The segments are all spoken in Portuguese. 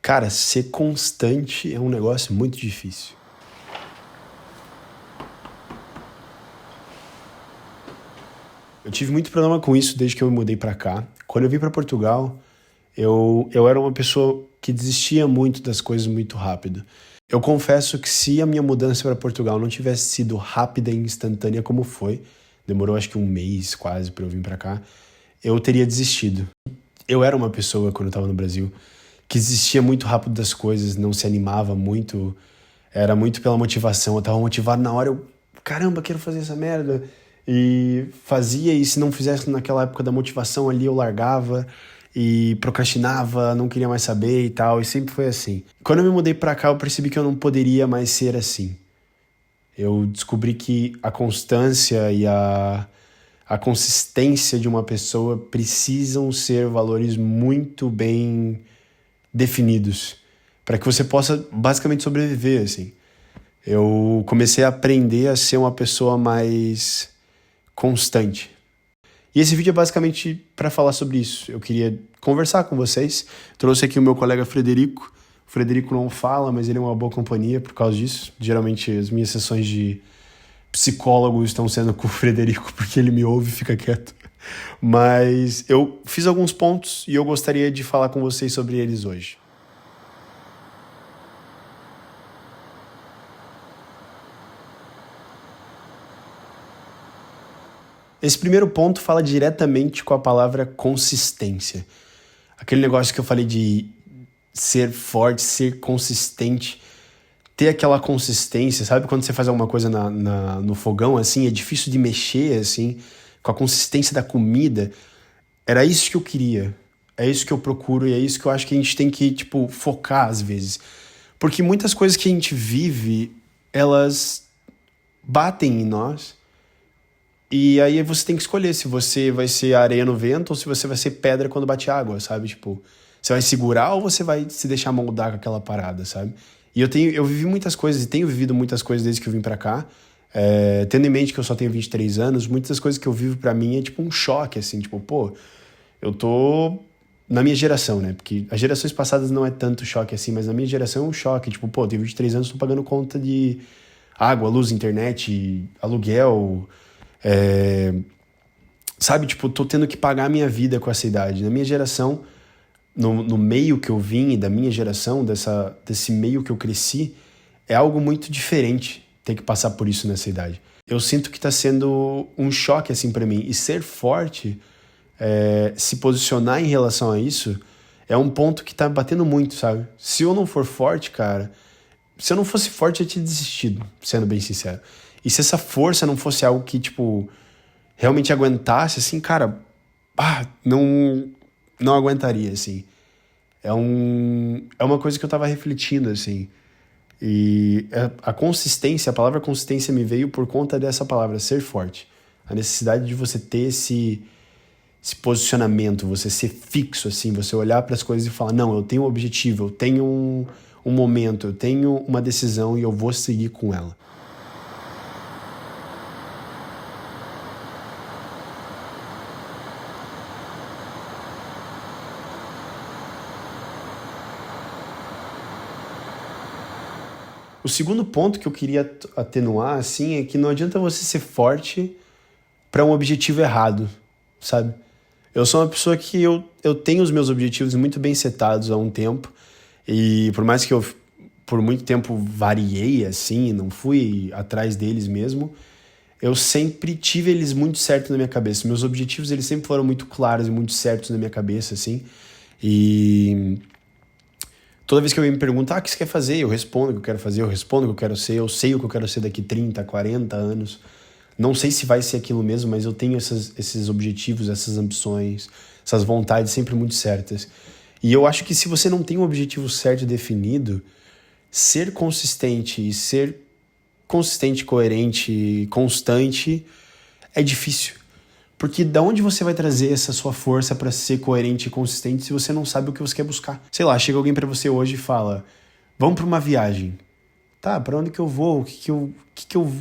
Cara, ser constante é um negócio muito difícil. Eu tive muito problema com isso desde que eu me mudei pra cá. Quando eu vim pra Portugal, eu era uma pessoa que desistia muito das coisas muito rápido. Eu confesso que se a minha mudança para Portugal não tivesse sido rápida e instantânea como foi, demorou acho que um mês quase pra eu vir pra cá, eu teria desistido. Eu era uma pessoa, quando eu tava no Brasil, que desistia muito rápido das coisas, não se animava muito, era muito pela motivação. Eu tava motivado na hora, caramba, quero fazer essa merda. E fazia, e se não fizesse naquela época da motivação ali, eu largava e procrastinava, não queria mais saber e tal, e sempre foi assim. Quando eu me mudei pra cá, eu percebi que eu não poderia mais ser assim. Eu descobri que a constância e a consistência de uma pessoa precisam ser valores muito bem definidos para que você possa basicamente sobreviver, assim. Eu comecei a aprender a ser uma pessoa mais constante. E esse vídeo é basicamente para falar sobre isso. Eu queria conversar com vocês. Trouxe aqui o meu colega Frederico. O Frederico não fala, mas ele é uma boa companhia por causa disso. Geralmente as minhas sessões de psicólogo estão sendo com o Frederico, porque ele me ouve e fica quieto. Mas eu fiz alguns pontos e eu gostaria de falar com vocês sobre eles hoje. Esse primeiro ponto fala diretamente com a palavra consistência. Aquele negócio que eu falei de ser forte, ser consistente, ter aquela consistência, sabe? Quando você faz alguma coisa no fogão, assim, é difícil de mexer, assim, com a consistência da comida. Era isso que eu queria, é isso que eu procuro e é isso que eu acho que a gente tem que, tipo, focar às vezes. Porque muitas coisas que a gente vive, elas batem em nós. E aí você tem que escolher se você vai ser areia no vento ou se você vai ser pedra quando bate água, sabe? Tipo, você vai segurar ou você vai se deixar moldar com aquela parada, sabe? E eu vivi muitas coisas e tenho vivido muitas coisas desde que eu vim pra cá. Tendo em mente que eu só tenho 23 anos, muitas das coisas que eu vivo pra mim é tipo um choque, assim, tipo, pô, eu tô na minha geração, né? Porque as gerações passadas não é tanto choque assim, mas na minha geração é um choque. Tipo, pô, eu tenho 23 anos, tô pagando conta de água, luz, internet, aluguel. É, sabe, tipo, tô tendo que pagar a minha vida com essa idade. Na minha geração, no meio que eu vim, da minha geração, desse meio que eu cresci, é algo muito diferente ter que passar por isso nessa idade. Eu sinto que tá sendo um choque, assim, pra mim. E ser forte, se posicionar em relação a isso, é um ponto que tá batendo muito, sabe? Se eu não for forte, cara, se eu não fosse forte, eu tinha desistido, sendo bem sincero. E se essa força não fosse algo que, tipo, realmente aguentasse, assim, cara, não aguentaria, assim. É uma coisa que eu tava refletindo, assim. E a consistência, a palavra consistência me veio por conta dessa palavra, ser forte. A necessidade de você ter esse posicionamento, você ser fixo, assim, você olhar para as coisas e falar, não, eu tenho um objetivo, eu tenho um momento, eu tenho uma decisão e eu vou seguir com ela. O segundo ponto que eu queria atenuar, assim, é que não adianta você ser forte para um objetivo errado, sabe? Eu sou uma pessoa que eu tenho os meus objetivos muito bem setados há um tempo, e por mais que eu, por muito tempo, variei, assim, não fui atrás deles mesmo, eu sempre tive eles muito certos na minha cabeça. Meus objetivos, eles sempre foram muito claros e muito certos na minha cabeça, assim, e toda vez que alguém me pergunta, o que você quer fazer? Eu respondo o que eu quero fazer, eu respondo o que eu quero ser, eu sei o que eu quero ser daqui 30, 40 anos. Não sei se vai ser aquilo mesmo, mas eu tenho esses objetivos, essas ambições, essas vontades sempre muito certas. E eu acho que se você não tem um objetivo certo e definido, ser consistente e ser consistente, coerente, constante é difícil. Porque da onde você vai trazer essa sua força pra ser coerente e consistente se você não sabe o que você quer buscar? Sei lá, chega alguém pra você hoje e fala, vamos pra uma viagem. Tá, pra onde que eu vou? O que que eu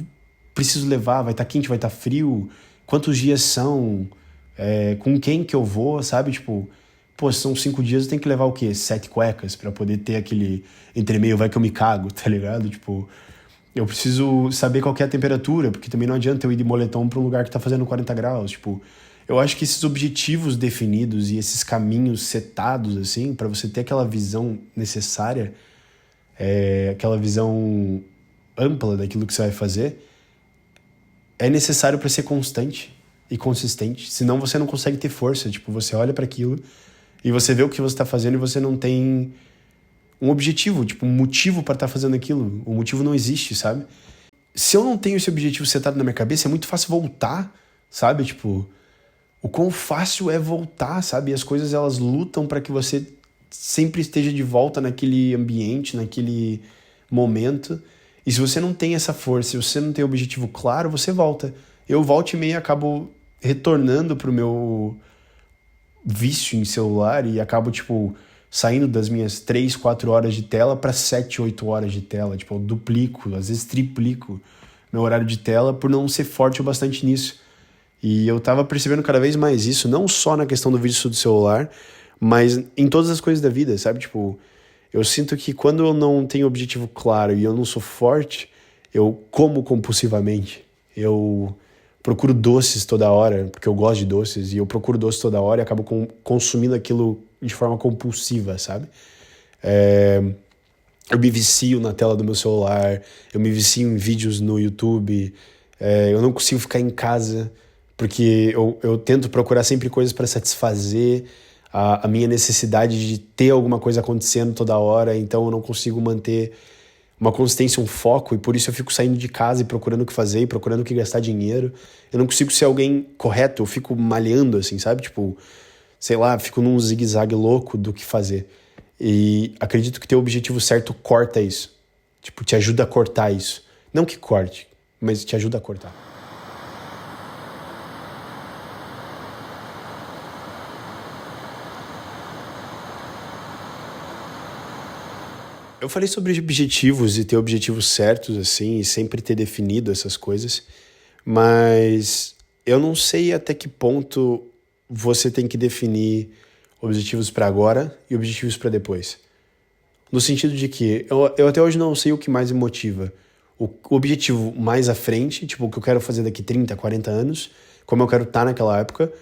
preciso levar? Vai estar quente, vai estar frio? Quantos dias são? Com quem que eu vou, sabe? Tipo, Pô, se são 5 dias, eu tenho que levar o quê? 7 cuecas pra poder ter aquele entremeio, vai que eu me cago, tá ligado? Tipo, eu preciso saber qual que é a temperatura, porque também não adianta eu ir de moletom pra um lugar que tá fazendo 40 graus, tipo... Eu acho que esses objetivos definidos e esses caminhos setados, assim, pra você ter aquela visão necessária, aquela visão ampla daquilo que você vai fazer, é necessário pra ser constante e consistente. Senão você não consegue ter força. Tipo, você olha pra aquilo e você vê o que você tá fazendo e você não tem um objetivo, tipo, um motivo pra estar fazendo aquilo. O motivo não existe, sabe? Se eu não tenho esse objetivo setado na minha cabeça, é muito fácil voltar, sabe? Tipo, o quão fácil é voltar, sabe? E as coisas, elas lutam pra que você sempre esteja de volta naquele ambiente, naquele momento. E se você não tem essa força, se você não tem objetivo claro, você volta. Eu volto e meio acabo retornando pro meu vício em celular e acabo, tipo, saindo das minhas 3, 4 horas de tela para 7, 8 horas de tela. Tipo, eu duplico, às vezes triplico meu horário de tela por não ser forte o bastante nisso. E eu tava percebendo cada vez mais isso, não só na questão do vício do celular, mas em todas as coisas da vida, sabe? Tipo, eu sinto que quando eu não tenho objetivo claro e eu não sou forte, eu como compulsivamente. Eu procuro doces toda hora, porque eu gosto de doces, e eu procuro doces toda hora e acabo consumindo aquilo de forma compulsiva, sabe? Eu me vicio na tela do meu celular, eu me vicio em vídeos no YouTube, eu não consigo ficar em casa, porque eu tento procurar sempre coisas para satisfazer a minha necessidade de ter alguma coisa acontecendo toda hora, então eu não consigo manter uma consistência, um foco, e por isso eu fico saindo de casa e procurando o que fazer, e procurando o que gastar dinheiro. Eu não consigo ser alguém correto, eu fico malhando, assim, sabe? Tipo, sei lá, fico num zigue-zague louco do que fazer. E acredito que ter o objetivo certo corta isso. Tipo, te ajuda a cortar isso. Não que corte, mas te ajuda a cortar. Eu falei sobre objetivos e ter objetivos certos, assim, e sempre ter definido essas coisas, mas eu não sei até que ponto você tem que definir objetivos para agora e objetivos para depois. No sentido de que eu até hoje não sei o que mais me motiva. O objetivo mais à frente, tipo, o que eu quero fazer daqui 30, 40 anos, como eu quero estar naquela época,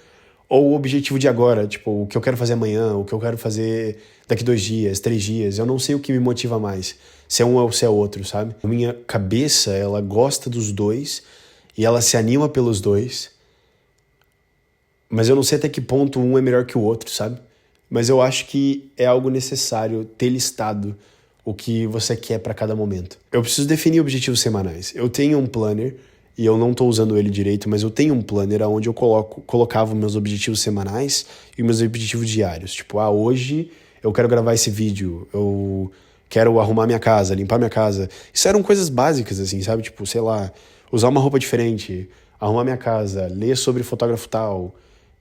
ou o objetivo de agora, tipo, o que eu quero fazer amanhã, o que eu quero fazer daqui 2 dias, 3 dias. Eu não sei o que me motiva mais, se é um ou se é outro, sabe? A minha cabeça, ela gosta dos dois e ela se anima pelos dois, mas eu não sei até que ponto um é melhor que o outro, sabe? Mas eu acho que é algo necessário ter listado o que você quer para cada momento. Eu preciso definir objetivos semanais. Eu tenho um planner e eu não estou usando ele direito, mas eu tenho um planner onde eu colocava meus objetivos semanais e meus objetivos diários. Tipo, hoje eu quero gravar esse vídeo, eu quero arrumar minha casa, limpar minha casa. Isso eram coisas básicas, assim, sabe? Tipo, sei lá, usar uma roupa diferente, arrumar minha casa, ler sobre fotógrafo tal,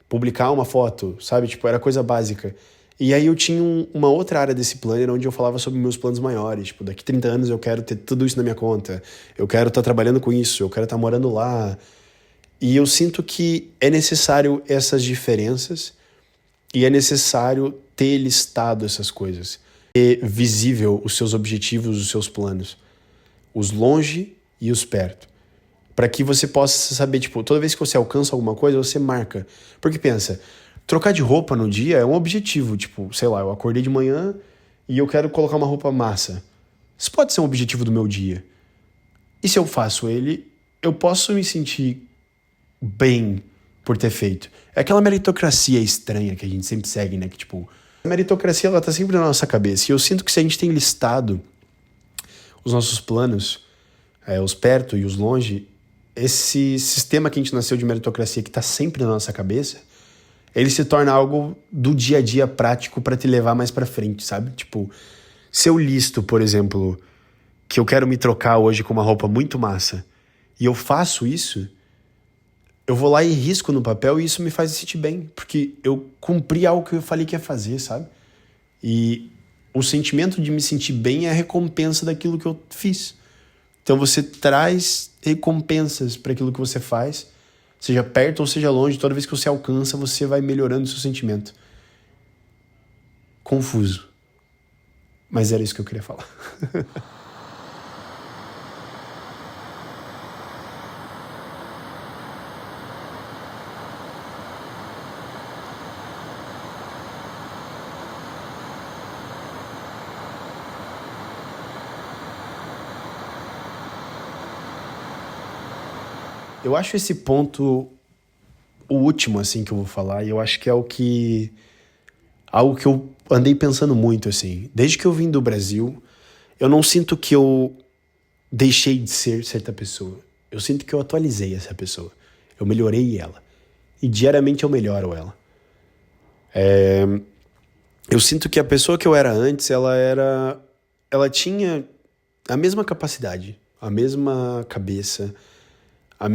publicar uma foto, sabe? Tipo, era coisa básica. E aí eu tinha uma outra área desse planner onde eu falava sobre meus planos maiores. Tipo, daqui 30 anos eu quero ter tudo isso na minha conta. Eu quero estar trabalhando com isso, eu quero estar morando lá. E eu sinto que é necessário essas diferenças e é necessário ter listado essas coisas. Ter visível os seus objetivos, os seus planos. Os longe e os perto. Para que você possa saber, tipo, toda vez que você alcança alguma coisa, você marca. Porque pensa, trocar de roupa no dia é um objetivo. Tipo, sei lá, eu acordei de manhã e eu quero colocar uma roupa massa. Isso pode ser um objetivo do meu dia. E se eu faço ele, eu posso me sentir bem por ter feito. É aquela meritocracia estranha que a gente sempre segue, né? Que, tipo, a meritocracia, ela tá sempre na nossa cabeça. E eu sinto que se a gente tem listado os nossos planos, os perto e os longe, esse sistema que a gente nasceu de meritocracia que tá sempre na nossa cabeça, ele se torna algo do dia a dia prático para te levar mais para frente, sabe? Tipo, se eu listo, por exemplo, que eu quero me trocar hoje com uma roupa muito massa, e eu faço isso, eu vou lá e risco no papel e isso me faz sentir bem, porque eu cumpri algo que eu falei que ia fazer, sabe? E o sentimento de me sentir bem é a recompensa daquilo que eu fiz. Então você traz recompensas para aquilo que você faz, seja perto ou seja longe, toda vez que você alcança, você vai melhorando o seu sentimento. confuso. Mas era isso que eu queria falar. Eu acho esse ponto o último, assim, que eu vou falar, e eu acho que é algo que eu andei pensando muito, assim. Desde que eu vim do Brasil, eu não sinto que eu deixei de ser certa pessoa. Eu sinto que eu atualizei essa pessoa. Eu melhorei ela. E diariamente eu melhoro ela. Eu sinto que a pessoa que eu era antes, ela tinha a mesma capacidade, a mesma cabeça, as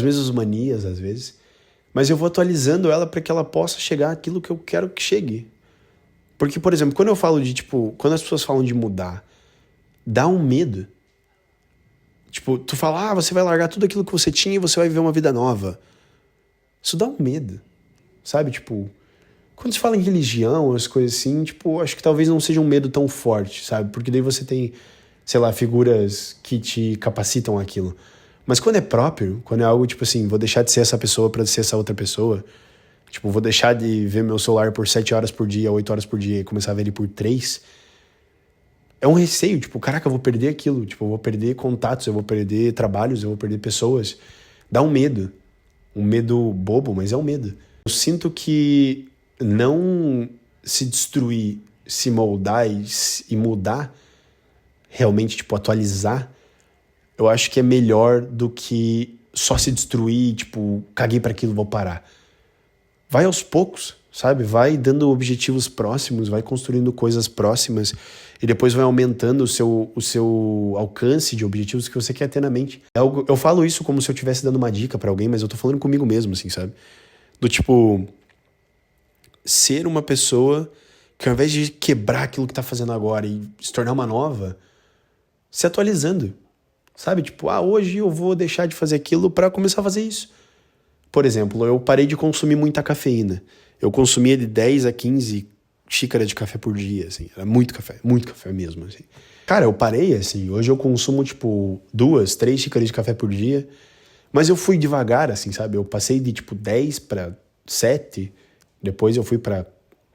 mesmas manias, às vezes. Mas eu vou atualizando ela para que ela possa chegar àquilo que eu quero que chegue. Porque, por exemplo, quando eu falo de, tipo, quando as pessoas falam de mudar, dá um medo. Tipo, tu fala, você vai largar tudo aquilo que você tinha e você vai viver uma vida nova. Isso dá um medo, sabe? Tipo, quando se fala em religião, as coisas assim, tipo, acho que talvez não seja um medo tão forte, sabe? Porque daí você tem, sei lá, figuras que te capacitam aquilo. Mas quando é próprio, quando é algo tipo assim, vou deixar de ser essa pessoa pra ser essa outra pessoa, tipo, vou deixar de ver meu celular por 7 horas por dia, 8 horas por dia e começar a ver ele por 3, é um receio, tipo, caraca, eu vou perder aquilo, tipo, eu vou perder contatos, eu vou perder trabalhos, eu vou perder pessoas. Dá um medo bobo, mas é um medo. Eu sinto que não se destruir, se moldar e mudar, realmente, tipo, atualizar, eu acho que é melhor do que só se destruir, tipo, caguei pra aquilo, vou parar. Vai aos poucos, sabe? Vai dando objetivos próximos, vai construindo coisas próximas e depois vai aumentando o seu alcance de objetivos que você quer ter na mente. Eu falo isso como se eu estivesse dando uma dica pra alguém, mas eu tô falando comigo mesmo, assim, sabe? Do tipo, ser uma pessoa que ao invés de quebrar aquilo que tá fazendo agora e se tornar uma nova, se atualizando, sabe? Tipo, hoje eu vou deixar de fazer aquilo pra começar a fazer isso. Por exemplo, eu parei de consumir muita cafeína. Eu consumia de 10 a 15 xícaras de café por dia, assim. Era muito café mesmo, assim. Cara, eu parei, assim. Hoje eu consumo, tipo, 2, 3 xícaras de café por dia. Mas eu fui devagar, assim, sabe? Eu passei de, tipo, 10 pra 7. Depois eu fui pra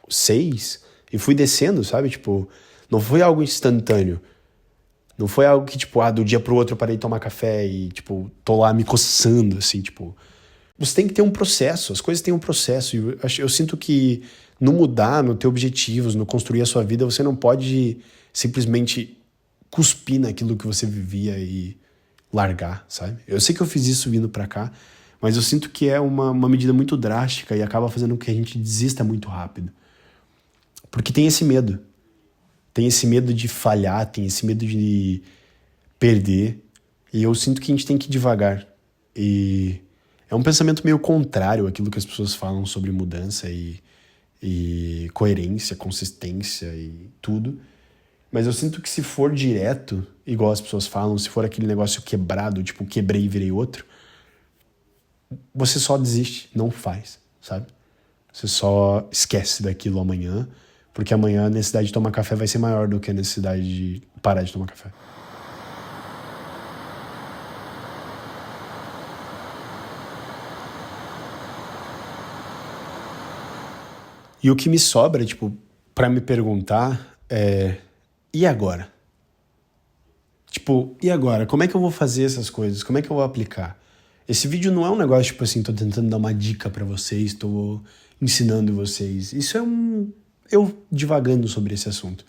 6. E fui descendo, sabe? Tipo, não foi algo instantâneo. Não foi algo que, tipo, do dia pro outro eu parei de tomar café e, tipo, tô lá me coçando, assim, tipo... Você tem que ter um processo, as coisas têm um processo. E eu sinto que no mudar, no ter objetivos, no construir a sua vida, você não pode simplesmente cuspir naquilo que você vivia e largar, sabe? Eu sei que eu fiz isso vindo pra cá, mas eu sinto que é uma medida muito drástica e acaba fazendo com que a gente desista muito rápido. Porque tem esse medo. Tem esse medo de falhar, tem esse medo de perder. E eu sinto que a gente tem que ir devagar. E é um pensamento meio contrário àquilo que as pessoas falam sobre mudança e coerência, consistência e tudo. Mas eu sinto que se for direto, igual as pessoas falam, se for aquele negócio quebrado, tipo, quebrei e virei outro, você só desiste, não faz, sabe? Você só esquece daquilo amanhã, porque amanhã a necessidade de tomar café vai ser maior do que a necessidade de parar de tomar café. E o que me sobra, tipo, pra me perguntar é: e agora? Tipo, e agora? Como é que eu vou fazer essas coisas? Como é que eu vou aplicar? Esse vídeo não é um negócio, tipo assim, tô tentando dar uma dica pra vocês, tô ensinando vocês. Isso é eu divagando sobre esse assunto.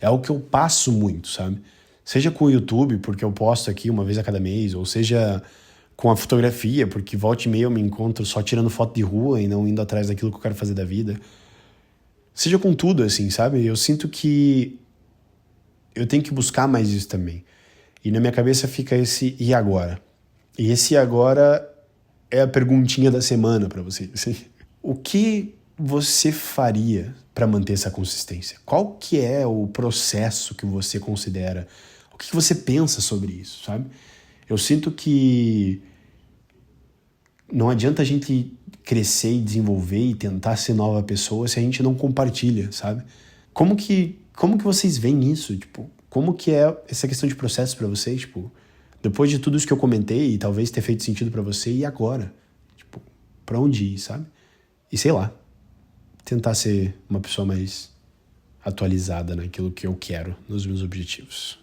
É algo que eu passo muito, sabe? Seja com o YouTube, porque eu posto aqui uma vez a cada mês, ou seja com a fotografia, porque volta e meia eu me encontro só tirando foto de rua e não indo atrás daquilo que eu quero fazer da vida. Seja com tudo, assim, sabe? Eu sinto que eu tenho que buscar mais isso também. E na minha cabeça fica esse e agora? E esse agora é a perguntinha da semana pra você. Assim. O que você faria pra manter essa consistência? Qual que é o processo que você considera? O que você pensa sobre isso, sabe? Eu sinto que não adianta a gente crescer e desenvolver e tentar ser nova pessoa se a gente não compartilha, sabe? Como que vocês veem isso? Tipo, como que é essa questão de processo pra vocês? Tipo, depois de tudo isso que eu comentei e talvez ter feito sentido pra você, e agora? Tipo, pra onde ir, sabe? E sei lá, tentar ser uma pessoa mais atualizada naquilo que eu quero, nos meus objetivos.